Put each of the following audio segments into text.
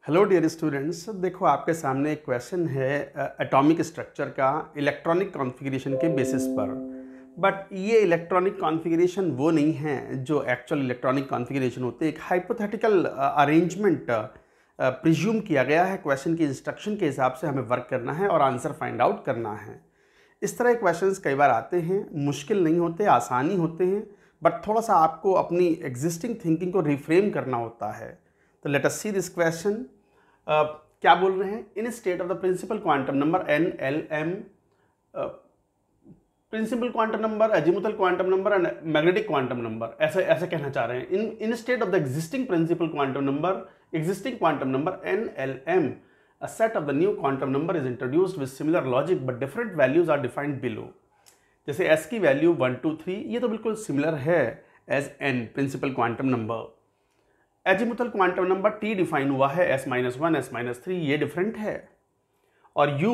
Hello dear students, देखो आपके सामने एक क्वेश्चन है एटॉमिक स्ट्रक्चर का इलेक्ट्रॉनिक कॉन्फ़िगरेशन के बेसिस पर। बट ये इलेक्ट्रॉनिक कॉन्फ़िगरेशन वो नहीं है जो एक्चुअल इलेक्ट्रॉनिक कॉन्फ़िगरेशन होते हैं। एक हाइपोथेटिकल अरेंजमेंट प्रिज्यूम किया गया है। क्वेश्चन की इंस्ट्रक्शन के हिसाब से हमें वर्क करना है और आंसर फाइंड आउट करना है। इस तरह के क्वेश्चंस कई बार आते हैं, मुश्किल नहीं होते, आसानी होते हैं, बट थोड़ा सा आपको अपनी एग्जिस्टिंग थिंकिंग को रिफ्रेम करना होता है। तो let us see this question. क्या बोल रहे हैं? In state of the principal quantum number N L M, principal quantum number, azimuthal quantum number and magnetic quantum number, ऐसे ऐसे कहना चाह रहे हैं। In state of the existing principal quantum number, existing quantum number NLM, a set of the new quantum number is introduced with similar logic but different values are defined below। जैसे s की value 1 2 3 ये तो बिल्कुल similar है as n principal quantum number. Azimuthal quantum number t define हुआ है s-1 s-3, ये different है। और u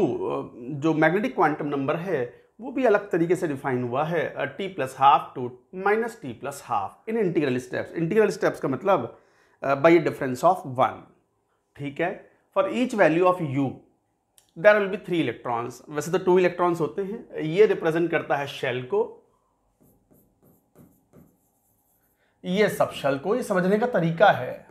जो मैग्नेटिक क्वांटम नंबर है वो भी अलग तरीके से डिफाइन हुआ है, t+12 to -t+12 in integral steps. Integral steps का मतलब by a difference of 1। ठीक है। For each value of u there will be 3 electrons. वैसे तो 2 इलेक्ट्रॉन्स होते हैं। ये रिप्रेजेंट करता है शेल को, ये सब शेल को। ये समझने का तरीका है।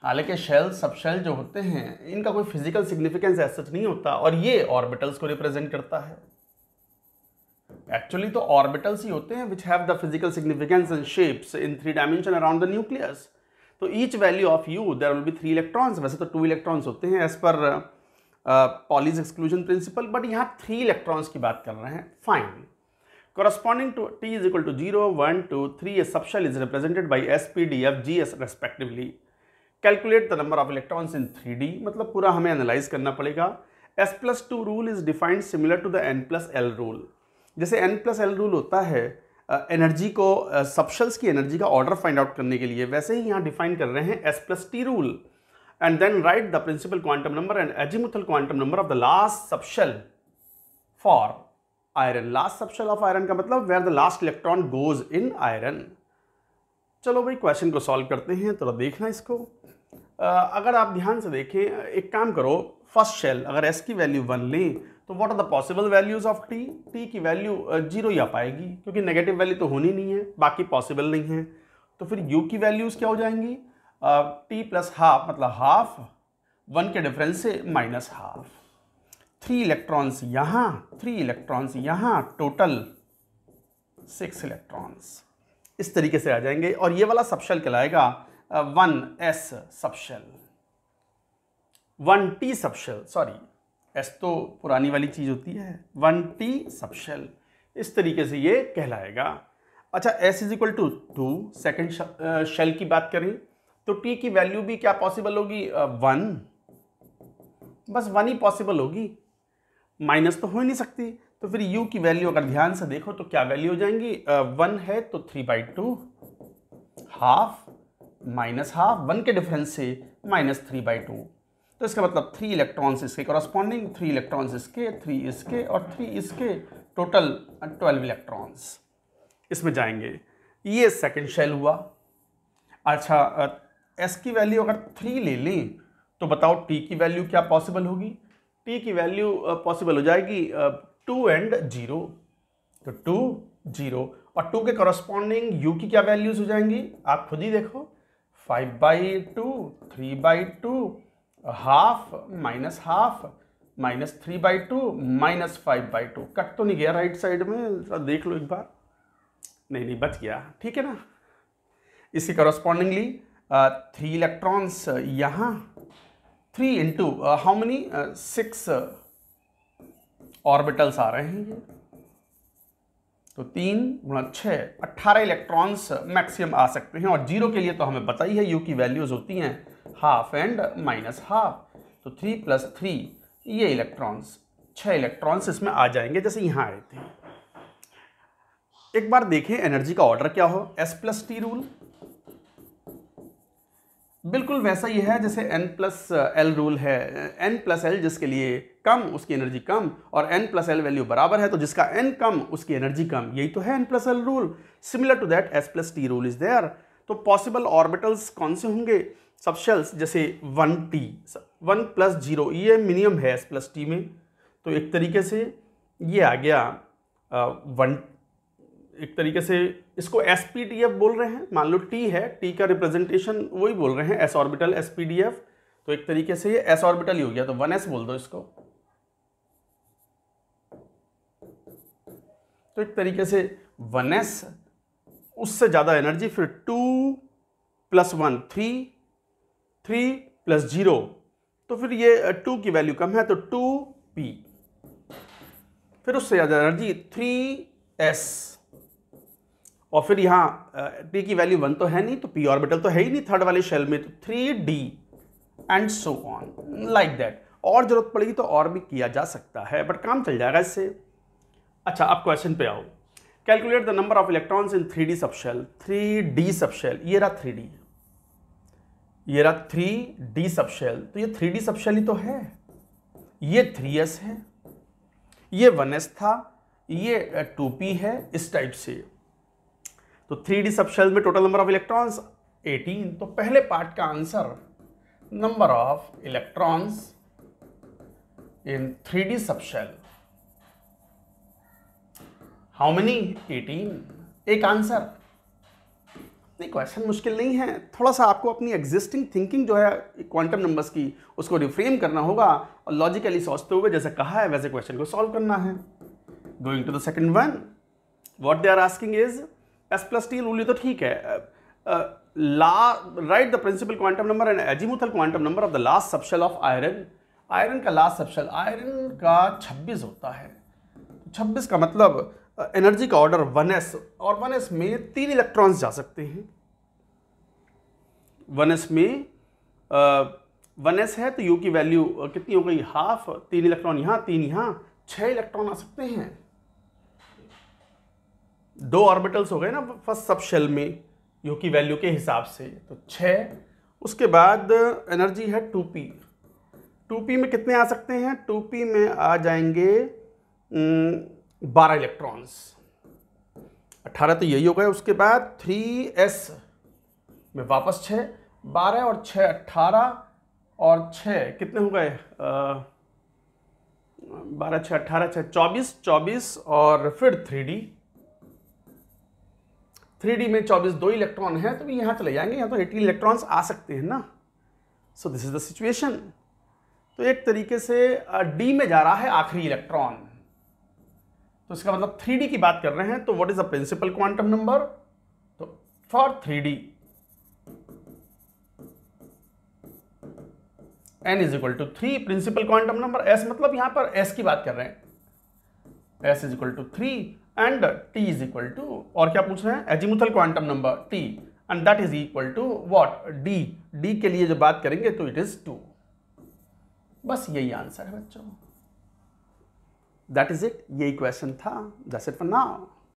हालांकि शेल सब शेल जो होते हैं इनका कोई फिजिकल सिग्निफिकेंस ऐसा सच नहीं होता। और ये ऑर्बिटल्स को रिप्रेजेंट करता है। एक्चुअली तो ऑर्बिटल्स ही होते हैं which have the physical significance and shapes in 3 dimension around the nucleus. तो each value of you there will be 3 electrons. वैसे तो 2 इलेक्ट्रॉन्स होते हैं as per Pauli's exclusion principle, but यहाँ 3 इलेक्ट्रॉन्स की बात कर रहे हैं। Fine. corresponding to t is equal to 0 1 2 3 a subshell is represented by s p d f g s respectively। calculate the number of electrons in 3D, मतलब पूरा हमें analyse करना पड़ेगा। s+2 rule is defined similar to the n+l rule. जैसे n+l rule होता है energy को, subshells की एनर्जी का ऑर्डर फाइंड आउट करने के लिए, वैसे ही यहाँ डिफाइन कर रहे हैं s+t rule. And then write the principal quantum number and azimuthal quantum number of the last subshell for iron. Last subshell of iron का मतलब where the last electron goes in iron. चलो भाई question को solve करते हैं। थोड़ा देखना इसको। अगर आप ध्यान से देखें, एक काम करो, फर्स्ट शेल अगर s की वैल्यू 1 लें तो what are the possible values of t? t की वैल्यू 0 ही आ पाएगी क्योंकि नेगेटिव वैल्यू तो होनी नहीं है, बाकी पॉसिबल नहीं है। तो फिर u की वैल्यूज क्या हो जाएंगी? t+12 मतलब हाफ, 1 के डिफरेंस से -12। 3 इलेक्ट्रॉन्स यहाँ, 3 इलेक्ट्रॉन्स यहाँ, टोटल 6 इलेक्ट्रॉन्स इस तरीके से आ जाएंगे। और ये वाला सबशेल कहलाएगा 1s subshell, 1t subshell, sorry s तो पुरानी वाली चीज होती है, 1t सबशेल। इस तरीके से ये कहलाएगा। अच्छा, s is equal to 2, second shell की बात करें तो t की वैल्यू भी क्या पॉसिबल होगी? 1, बस 1 ही पॉसिबल होगी, माइनस तो हो ही नहीं सकती। तो फिर u की वैल्यू अगर ध्यान से देखो तो क्या वैल्यू हो जाएंगी? 1 है तो 3/2, हाफ -12, 1 के डिफरेंस से -3/2। तो इसका मतलब 3 इलेक्ट्रॉन्स इसके कॉरस्पॉन्डिंग, 3 इलेक्ट्रॉन्स इसके, 3 इसके और 3 इसके, टोटल 12 इलेक्ट्रॉन्स इसमें जाएंगे। ये सेकंड शेल हुआ। अच्छा, s की वैल्यू अगर 3 ले लें तो बताओ t की वैल्यू क्या पॉसिबल होगी? t की वैल्यू पॉसिबल हो जाएगी 2 and 0। तो 2 0 और 2 के कॉरस्पॉन्डिंग u की क्या वैल्यूज हो जाएंगी? आप खुद ही देखो, 5/2, 3/2, हाफ, -12, -3/2, -5/2। कट तो नहीं गया राइट साइड में? देख लो एक बार। नहीं, बच गया। ठीक है ना। इसके कॉरस्पॉन्डिंगली 3 इलेक्ट्रॉन्स यहाँ, 3 इंटू हाउ मेनी, 6 ऑर्बिटल्स आ रहे हैं ये, तो 3 × 6, 18 इलेक्ट्रॉन्स मैक्सिमम आ सकते हैं। और 0 के लिए तो हमें पता ही है u की वैल्यूज होती हैं हाफ एंड -12। तो 3 + 3 ये इलेक्ट्रॉन्स, 6 इलेक्ट्रॉन्स इसमें आ जाएंगे जैसे यहाँ आए थे। एक बार देखें एनर्जी का ऑर्डर क्या हो। s+t रूल बिल्कुल वैसा ही है जैसे n+l रूल है। n+l जिसके लिए कम उसकी एनर्जी कम, और n+l वैल्यू बराबर है तो जिसका n कम उसकी एनर्जी कम। यही तो है n+l rule. Similar to that s+t rule is there. तो पॉसिबल ऑर्बिटल्स कौन से होंगे? सब शेल्स जैसे 1t 1 + 0 ये मिनिमम है S+T में, तो एक तरीके से ये आ गया 1, एक तरीके से इसको SPDF बोल रहे हैं। मान लो T है, T का रिप्रेजेंटेशन वही बोल रहे हैं S ऑर्बिटल SPDF, तो एक तरीके से ये S ऑर्बिटल ही हो गया, तो 1s बोल दो इसको। तो एक तरीके से 1s, उससे ज़्यादा एनर्जी, फिर 2 + 1 3, 3 + 0, तो फिर ये 2 की वैल्यू कम है तो 2p, फिर उससे ज़्यादा एनर्जी 3s, और फिर यहाँ p की वैल्यू 1 तो है नहीं, तो p ऑर्बिटल तो है ही नहीं थर्ड वाले शेल में, तो 3d and so on like that. और जरूरत पड़ेगी तो और भी किया जा सकता है, बट काम चल जाएगा इससे। अच्छा, अब क्वेश्चन पे आओ। Calculate the number of electrons in 3D subshell. 3D subshell, ये रहा 3D, ये रहा 3D सबशेल, तो ये 3D सबशेल ही तो है। ये 3s है, ये 1s था, ये 2p है, इस टाइप से। तो 3D सबशेल में टोटल नंबर ऑफ इलेक्ट्रॉन्स 18। तो पहले पार्ट का answer number of electrons in 3D subshell, how many? 18। एक आंसर नहीं, क्वेश्चन मुश्किल नहीं है, थोड़ा सा आपको अपनी एग्जिस्टिंग थिंकिंग जो है क्वांटम नंबर्स की उसको रिफ्रेम करना होगा और लॉजिकली सोचते हुए जैसे कहा है वैसे क्वेश्चन को सॉल्व करना है। Going to the second one, what they are asking is S+T rule, तो ठीक है। Write the principal quantum number and azimuthal quantum number of the last subshell of iron. Iron का लास्ट सबशेल, आयरन का 26 होता है, 26 का मतलब energy का ऑर्डर 1s, और 1s में 3 इलेक्ट्रॉन्स जा सकते हैं। 1s में 1s है तो u की वैल्यू कितनी हो गई? हाफ, 3 इलेक्ट्रॉन यहाँ, 3 यहाँ, 6 इलेक्ट्रॉन आ सकते हैं। 2 ऑर्बिटल्स हो गए ना फर्स्ट सब शेल में u की वैल्यू के हिसाब से, तो 6। उसके बाद एनर्जी है 2p। 2p में कितने आ सकते हैं? 2p में आ जाएंगे 12 इलेक्ट्रॉन्स, 18 तो यही हो गए। उसके बाद 3s में वापस 6, 12 और 6 18, और 6 कितने हो गए? 12 6 18 6 24, 24 और फिर 3D में 24 2 इलेक्ट्रॉन है, तो यहाँ चले जाएंगे, यहाँ तो 18 इलेक्ट्रॉन्स आ सकते हैं ना। So this is the situation. तो एक तरीके से D में जा रहा है आखिरी इलेक्ट्रॉन, तो इसका मतलब 3D की बात कर रहे हैं, तो what is the principal quantum number? तो for 3D n is equal to 3, principal quantum number. s मतलब यहां पर s की बात कर रहे हैं, s is equal to 3 and t is equal to, और क्या पूछ रहे हैं? Azimuthal quantum number t, and that is equal to what? d के लिए जो बात करेंगे तो इट इज 2। बस यही आंसर है बच्चों, दैट इज इट, यही क्वेश्चन था। That's it for now.